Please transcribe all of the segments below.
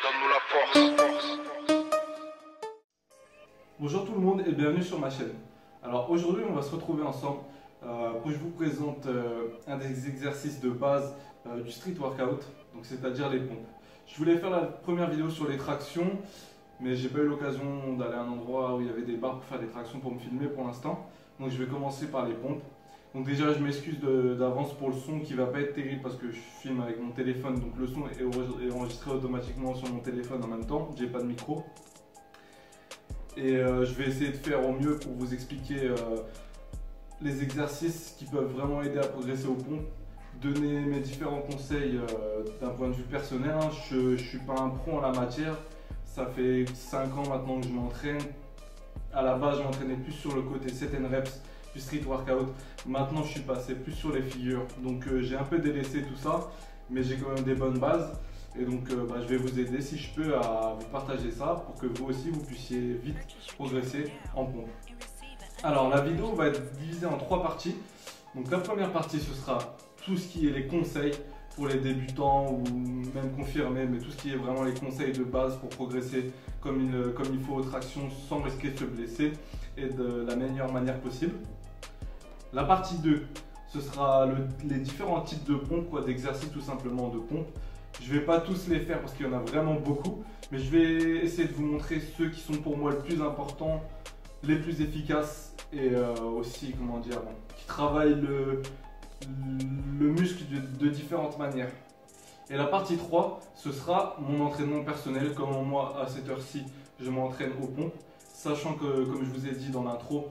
donne-nous la force. Bonjour tout le monde et bienvenue sur ma chaîne. Alors aujourd'hui on va se retrouver ensemble pour que je vous présente un des exercices de base du street workout, donc c'est-à-dire les pompes. Je voulais faire la première vidéo sur les tractions, mais j'ai pas eu l'occasion d'aller à un endroit où il y avait des barres pour faire des tractions pour me filmer pour l'instant. Donc je vais commencer par les pompes. Donc déjà je m'excuse d'avance pour le son qui va pas être terrible parce que je filme avec mon téléphone, donc le son est enregistré automatiquement sur mon téléphone en même temps, j'ai pas de micro. Et je vais essayer de faire au mieux pour vous expliquer les exercices qui peuvent vraiment aider à progresser aux pompes, donner mes différents conseils d'un point de vue personnel. Je ne suis pas un pro en la matière, ça fait 5 ans maintenant que je m'entraîne. À la base je m'entraînais plus sur le côté set and reps du street workout, maintenant je suis passé plus sur les figures, donc j'ai un peu délaissé tout ça, mais j'ai quand même des bonnes bases. Et donc je vais vous aider si je peux à vous partager ça pour que vous aussi vous puissiez vite progresser en pompe. Alors la vidéo va être divisée en 3 parties. Donc la première partie ce sera tout ce qui est les conseils pour les débutants ou même confirmés, mais tout ce qui est vraiment les conseils de base pour progresser comme il faut aux tractions sans risquer de se blesser et de la meilleure manière possible. La partie 2, ce sera les différents types de pompes, d'exercices tout simplement de pompes. Je ne vais pas tous les faire parce qu'il y en a vraiment beaucoup, mais je vais essayer de vous montrer ceux qui sont pour moi le plus importants, les plus efficaces et aussi, qui travaillent le muscle de différentes manières. Et la partie 3, ce sera mon entraînement personnel, comment moi à cette heure-ci je m'entraîne aux pompes, sachant que comme je vous ai dit dans l'intro,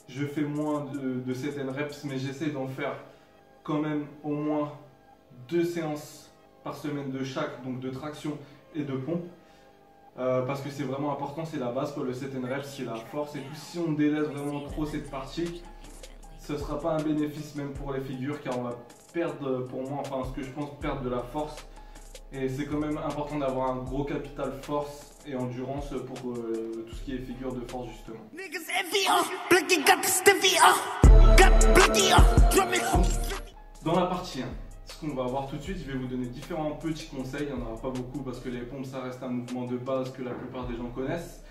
je fais moins de set and reps, mais j'essaie d'en faire quand même au moins 2 séances par semaine de chaque, donc de traction et de pompe, parce que c'est vraiment important, c'est la base, le set and reps, c'est la force, et puis si on délaisse vraiment trop cette partie, ce ne sera pas un bénéfice même pour les figures, car on va perdre, pour moi, ce que je pense, perdre de la force, et c'est quand même important d'avoir un gros capital force et endurance pour tout ce qui est figure de force justement. Dans la partie 1, ce qu'on va voir tout de suite, je vais vous donner différents petits conseils. Il n'y en aura pas beaucoup parce que les pompes ça reste un mouvement de base que la plupart des gens connaissent.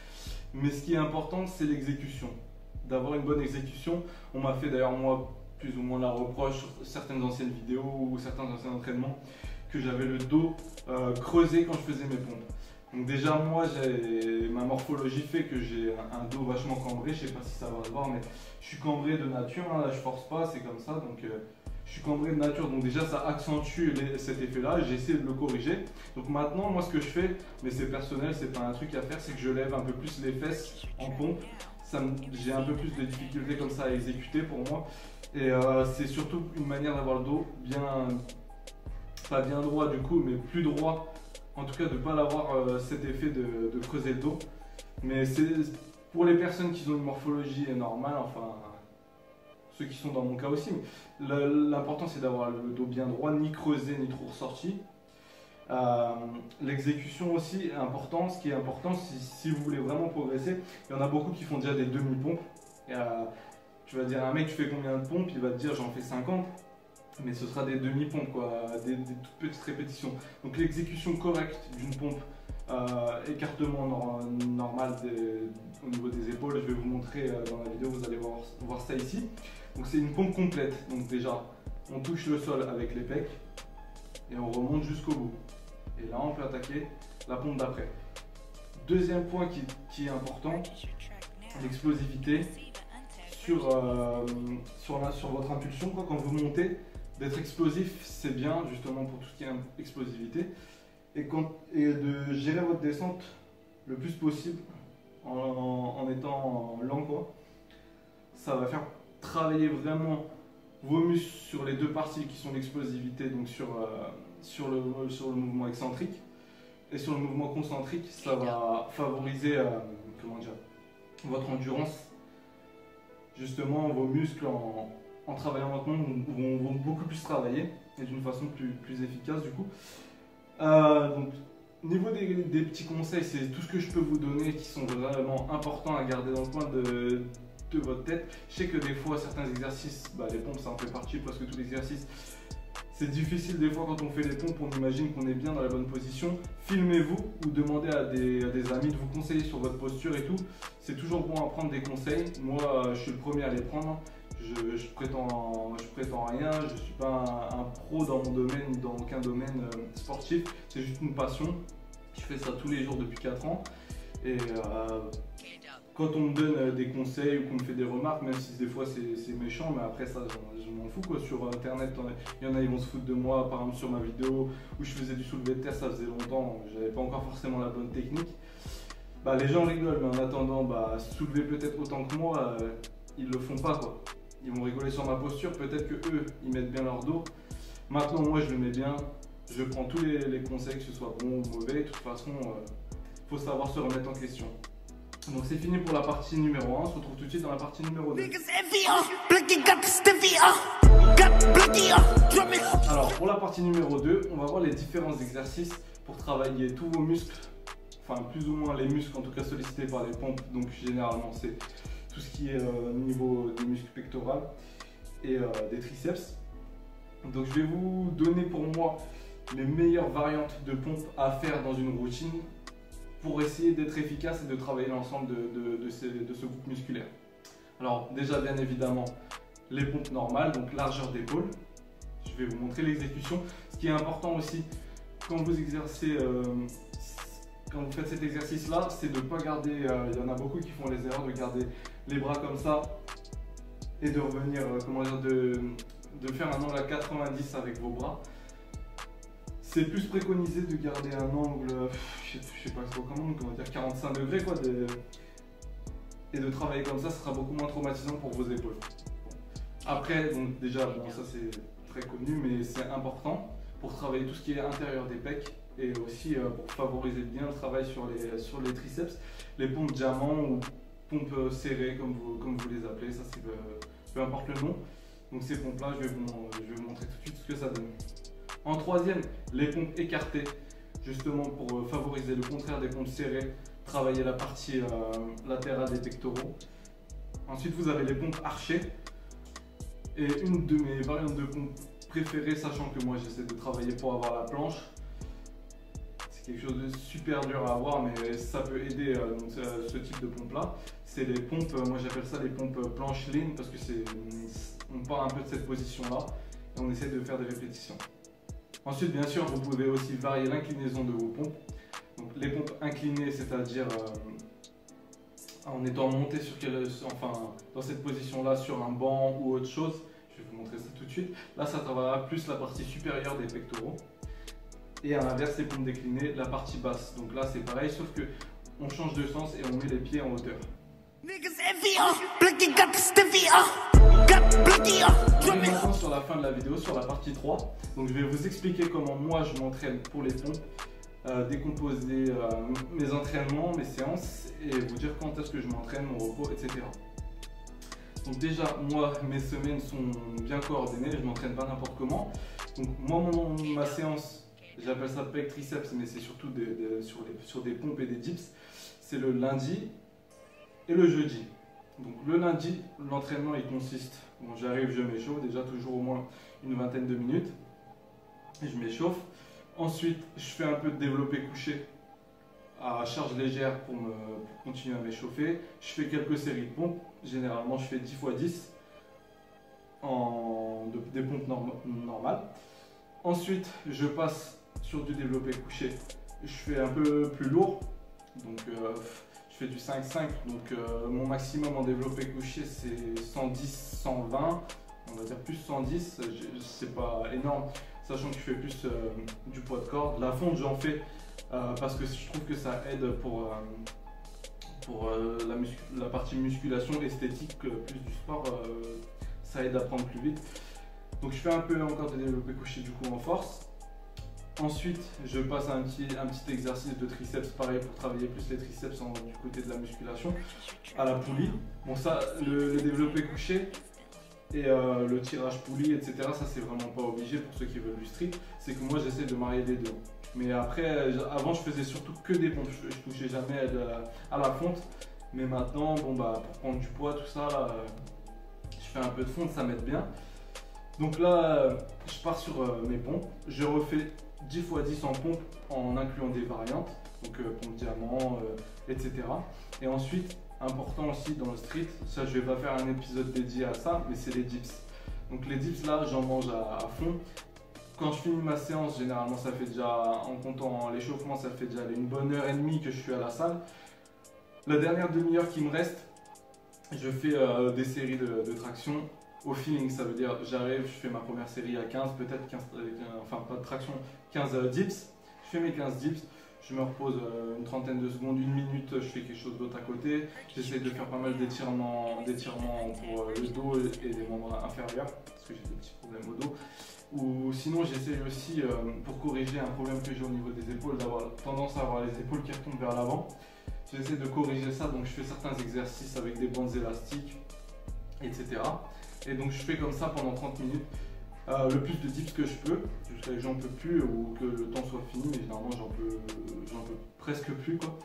Mais ce qui est important, c'est l'exécution. D'avoir une bonne exécution. On m'a fait d'ailleurs moi plus ou moins la reproche sur certaines anciennes vidéos ou certains anciens entraînements que j'avais le dos creusé quand je faisais mes pompes. Donc déjà moi ma morphologie fait que j'ai un dos vachement cambré. Je sais pas si ça va se voir, mais je suis cambré de nature. Là je force pas, c'est comme ça. Donc je suis cambré de nature, donc déjà ça accentue cet effet-là, j'ai essayé de le corriger. Donc maintenant, moi ce que je fais, mais c'est personnel, c'est pas un truc à faire, c'est que je lève un peu plus les fesses en pompe. J'ai un peu plus de difficulté comme ça à exécuter pour moi. Et c'est surtout une manière d'avoir le dos pas bien droit du coup, mais plus droit. En tout cas de ne pas avoir cet effet de creuser le dos. Mais c'est pour les personnes qui ont une morphologie normale, ceux qui sont dans mon cas aussi, l'important c'est d'avoir le dos bien droit, ni creusé ni trop ressorti. L'exécution aussi est important. Ce qui est important, si vous voulez vraiment progresser, il y en a beaucoup qui font déjà des demi-pompes. Tu vas dire à un mec, tu fais combien de pompes? Il va te dire j'en fais 50, mais ce sera des demi-pompes, des toutes petites répétitions. Donc l'exécution correcte d'une pompe, écartement normal au niveau des épaules, je vais vous montrer dans la vidéo, vous allez voir ça ici. Donc c'est une pompe complète, donc déjà on touche le sol avec les pecs et on remonte jusqu'au bout. Et là on peut attaquer la pompe d'après. Deuxième point qui est important, l'explosivité sur votre impulsion, quand vous montez, d'être explosif c'est bien justement pour tout ce qui est explosivité. Et de gérer votre descente le plus possible en étant lent, ça va faire travailler vraiment vos muscles sur les deux parties qui sont l'explosivité, donc sur le mouvement excentrique, et sur le mouvement concentrique, ça va favoriser votre endurance. Justement, vos muscles en travaillant lentement vont beaucoup plus travailler et d'une façon plus efficace du coup. Donc, niveau des petits conseils, c'est tout ce que je peux vous donner qui sont vraiment importants à garder dans le coin de votre tête. Je sais que des fois, certains exercices, les pompes ça en fait partie parce que tout l'exercice C'est difficile des fois quand on fait les pompes, on imagine qu'on est bien dans la bonne position. Filmez-vous ou demandez à des amis de vous conseiller sur votre posture et tout. C'est toujours bon à prendre des conseils. Moi, je suis le premier à les prendre. Je prétends rien, je ne suis pas un pro dans mon domaine, dans aucun domaine sportif. C'est juste une passion. Je fais ça tous les jours depuis 4 ans. Et quand on me donne des conseils ou qu'on me fait des remarques, même si des fois c'est méchant, mais après ça, je m'en fous quoi. Sur internet, il y en a, ils vont se foutre de moi. Par exemple, sur ma vidéo où je faisais du soulevé de terre, ça faisait longtemps, j'avais pas encore forcément la bonne technique. Bah, les gens rigolent, mais en attendant, bah, soulever peut-être autant que moi, ils le font pas quoi. Ils vont rigoler sur ma posture, peut-être que eux, ils mettent bien leur dos. Maintenant, moi, je le mets bien. Je prends tous les conseils, que ce soit bon ou mauvais. De toute façon, faut savoir se remettre en question. Donc c'est fini pour la partie numéro 1, on se retrouve tout de suite dans la partie numéro 2. Alors pour la partie numéro 2, on va voir les différents exercices pour travailler tous vos muscles, enfin plus ou moins les muscles en tout cas sollicités par les pompes, donc généralement c'est tout ce qui est au niveau des muscles pectoraux et des triceps. Donc je vais vous donner pour moi les meilleures variantes de pompes à faire dans une routine pour essayer d'être efficace et de travailler l'ensemble de ce groupe musculaire. Alors déjà bien évidemment les pompes normales, donc largeur d'épaule. Je vais vous montrer l'exécution. Ce qui est important aussi quand vous exercez, quand vous faites cet exercice là, c'est de ne pas garder, il y en a beaucoup qui font les erreurs de garder les bras comme ça et de revenir, comment dire, de faire un angle à 90 avec vos bras. C'est plus préconisé de garder un angle, je sais pas comment on va dire 45 degrés quoi, et de travailler comme ça, ce sera beaucoup moins traumatisant pour vos épaules. Après, donc déjà, bon, ça c'est très connu, mais c'est important pour travailler tout ce qui est intérieur des pecs et aussi pour favoriser bien le travail sur les triceps, les pompes diamant ou pompes serrées comme vous les appelez, ça c'est peu importe le nom. Donc ces pompes là, je vais vous montrer tout de suite ce que ça donne. En troisième, les pompes écartées, justement pour favoriser le contraire des pompes serrées, travailler la partie latérale des pectoraux. Ensuite, vous avez les pompes archées. Et une de mes variantes de pompes préférées, sachant que moi j'essaie de travailler pour avoir la planche. C'est quelque chose de super dur à avoir, mais ça peut aider ce type de pompe là. C'est les pompes, moi j'appelle ça les pompes planche lean, parce que on part un peu de cette position là et on essaie de faire des répétitions. Ensuite, bien sûr, vous pouvez aussi varier l'inclinaison de vos pompes. Donc, les pompes inclinées, c'est-à-dire en étant monté dans cette position-là sur un banc ou autre chose. Je vais vous montrer ça tout de suite. Là, ça travaillera plus la partie supérieure des pectoraux. Et à l'inverse, les pompes déclinées, la partie basse. Donc là, c'est pareil, sauf que on change de sens et on met les pieds en hauteur. On est maintenant sur la fin de la vidéo, sur la partie 3. Donc je vais vous expliquer comment moi je m'entraîne pour les pompes, décomposer mes entraînements, mes séances et vous dire quand est-ce que je m'entraîne, mon repos, etc. Donc déjà, moi, mes semaines sont bien coordonnées, je m'entraîne pas n'importe comment. Donc moi, ma séance, j'appelle ça pec triceps, mais c'est surtout sur des pompes et des dips. C'est le lundi et le jeudi. Donc le lundi, l'entraînement il consiste, bon, j'arrive, je m'échauffe, déjà toujours au moins une vingtaine de minutes, et je m'échauffe. Ensuite, je fais un peu de développé couché à charge légère pour continuer à m'échauffer. Je fais quelques séries de pompes, généralement je fais 10 x 10 des pompes normales. Ensuite, je passe sur du développé couché, je fais un peu plus lourd, donc je fais du 5-5, donc mon maximum en développé couché c'est 110, 120, on va dire plus 110, c'est pas énorme, sachant que je fais plus du poids de corps. La fonte j'en fais parce que je trouve que ça aide pour la partie musculation esthétique, plus du sport, ça aide à prendre plus vite. Donc je fais un peu encore de développé couché du coup en force. Ensuite, je passe à un petit exercice de triceps, pareil pour travailler plus les triceps du côté de la musculation, à la poulie. Bon ça, le développé couché et le tirage poulie, etc. Ça c'est vraiment pas obligé pour ceux qui veulent du street. C'est que moi j'essaie de marier les deux. Mais après, avant je faisais surtout que des pompes, je touchais jamais à la fonte. Mais maintenant, bon bah pour prendre du poids, tout ça, je fais un peu de fonte, ça m'aide bien. Donc là, je pars sur mes pompes. Je refais 10 x 10 en pompe en incluant des variantes, donc pompe diamant, etc. Et ensuite, important aussi dans le street, ça je vais pas faire un épisode dédié à ça, mais c'est les dips. Donc les dips là, j'en mange à fond. Quand je finis ma séance, généralement ça fait déjà, en comptant l'échauffement, ça fait déjà une bonne heure et demie que je suis à la salle. La dernière demi-heure qui me reste, je fais des séries de traction au feeling. Ça veut dire j'arrive, je fais ma première série à 15, peut-être 15, enfin pas de traction, 15 dips. Je fais mes 15 dips, je me repose une trentaine de secondes, une minute, je fais quelque chose d'autre à côté. J'essaie de faire pas mal d'étirements pour le dos et les membres inférieurs, parce que j'ai des petits problèmes au dos. Ou sinon j'essaie aussi, pour corriger un problème que j'ai au niveau des épaules, d'avoir tendance à avoir les épaules qui retombent vers l'avant. J'essaie de corriger ça, donc je fais certains exercices avec des bandes élastiques, etc. Et donc je fais comme ça pendant 30 minutes, le plus de dips que je peux, jusqu'à ce que j'en peux plus ou que le temps soit fini, mais généralement j'en peux presque plus, quoi.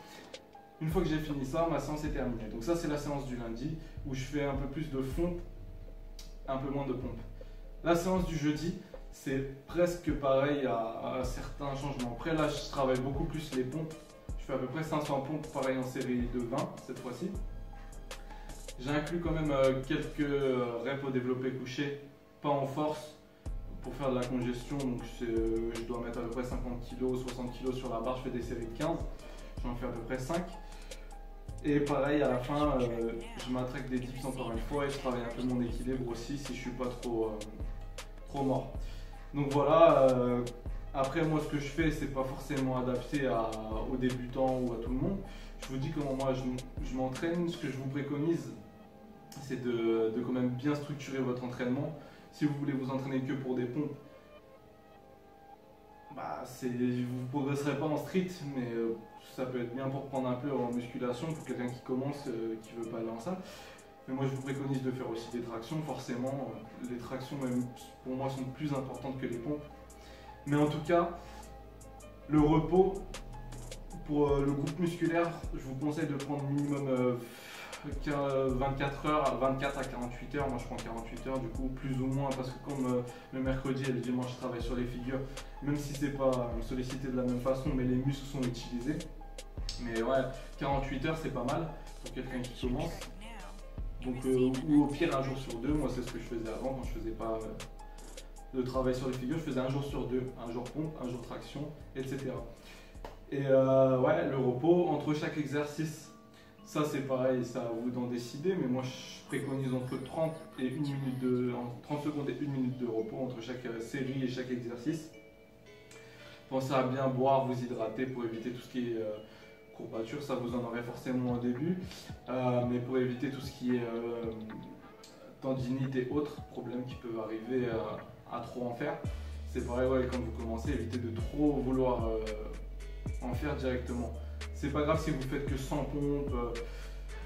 Une fois que j'ai fini ça, ma séance est terminée. Donc ça c'est la séance du lundi, où je fais un peu plus de fond, un peu moins de pompe. La séance du jeudi, c'est presque pareil à certains changements. Après là, je travaille beaucoup plus les pompes. Je fais à peu près 500 pompes, pareil en série de 20 cette fois-ci. J'inclus quand même quelques reps au développé couché, pas en force, pour faire de la congestion. Donc je dois mettre à peu près 50 kg, 60 kg sur la barre, je fais des séries de 15. J'en fais à peu près 5. Et pareil, à la fin, je m'attraque des dips encore une fois et je travaille un peu mon équilibre aussi si je suis pas trop mort. Donc voilà, après moi ce que je fais c'est pas forcément adapté aux débutants ou à tout le monde. Je vous dis comment moi je m'entraîne. Ce que je vous préconise c'est de quand même bien structurer votre entraînement. Si vous voulez vous entraîner que pour des pompes, vous ne progresserez pas en street, mais ça peut être bien pour prendre un peu en musculation pour quelqu'un qui commence, qui veut pas aller en salle. Mais moi je vous préconise de faire aussi des tractions, forcément. Les tractions même pour moi sont plus importantes que les pompes. Mais en tout cas, le repos, pour le groupe musculaire, je vous conseille de prendre minimum 24 heures, 24 à 48 heures. Moi je prends 48 heures du coup, plus ou moins, parce que comme le mercredi et le dimanche je travaille sur les figures, même si c'est pas sollicité de la même façon, mais les muscles sont utilisés. Mais ouais, 48 heures c'est pas mal pour quelqu'un qui commence. Donc, ou au pire un jour sur deux, moi c'est ce que je faisais avant quand je faisais pas de travail sur les figures, je faisais un jour sur deux, un jour pompe, un jour traction, etc. Et ouais, le repos entre chaque exercice, ça c'est pareil, c'est à vous d'en décider, mais moi je préconise entre 30 secondes et 1 minute de repos entre chaque série et chaque exercice. Pensez à bien boire, vous hydrater pour éviter tout ce qui est courbature, ça vous en aurez forcément au début, mais pour éviter tout ce qui est tendinite et autres problèmes qui peuvent arriver à trop en faire. C'est pareil, ouais, quand vous commencez, évitez de trop vouloir en faire directement. C'est pas grave si vous faites que 100 pompes,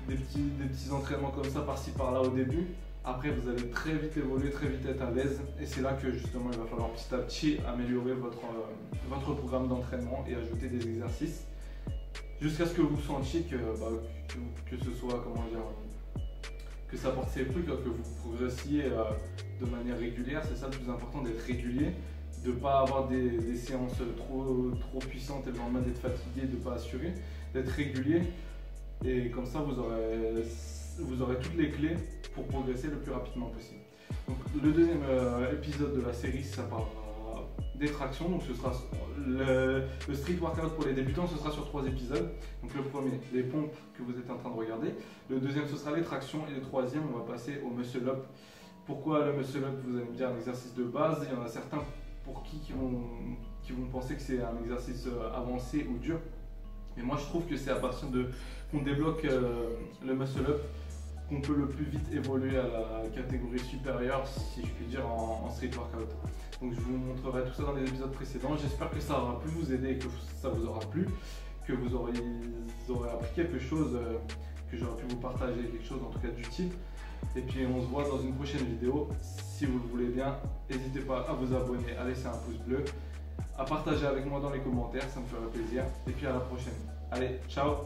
des petits entraînements comme ça par-ci par-là au début. Après vous allez très vite évoluer, très vite être à l'aise, et c'est là que justement il va falloir petit à petit améliorer votre programme d'entraînement et ajouter des exercices jusqu'à ce que vous sentiez que ce soit, comment dire, que ça porte ses fruits, que vous progressiez de manière régulière. C'est ça le plus important, d'être régulier, de ne pas avoir des séances trop puissantes et le lendemain d'être fatigué, de ne pas assurer, d'être régulier, et comme ça vous aurez toutes les clés pour progresser le plus rapidement possible. Donc le deuxième épisode de la série, ça parlera des tractions, donc ce sera le street workout pour les débutants, ce sera sur 3 épisodes. Donc le premier, les pompes que vous êtes en train de regarder, le deuxième ce sera les tractions, et le troisième on va passer au muscle up. Pourquoi le muscle up? Vous allez me dire un exercice de base, il y en a certains pour qui vont penser que c'est un exercice avancé ou dur, mais moi je trouve que c'est à partir de qu'on débloque le muscle up qu'on peut le plus vite évoluer à la catégorie supérieure, si je puis dire, en street workout. Donc je vous montrerai tout ça dans les épisodes précédents. J'espère que ça aura pu vous aider et que ça vous aura plu, que vous aurez appris quelque chose, que j'aurais pu vous partager quelque chose en tout cas d'utile. Et puis on se voit dans une prochaine vidéo. Si vous le voulez bien, n'hésitez pas à vous abonner, à laisser un pouce bleu, à partager avec moi dans les commentaires, ça me ferait plaisir. Et puis à la prochaine. Allez, ciao!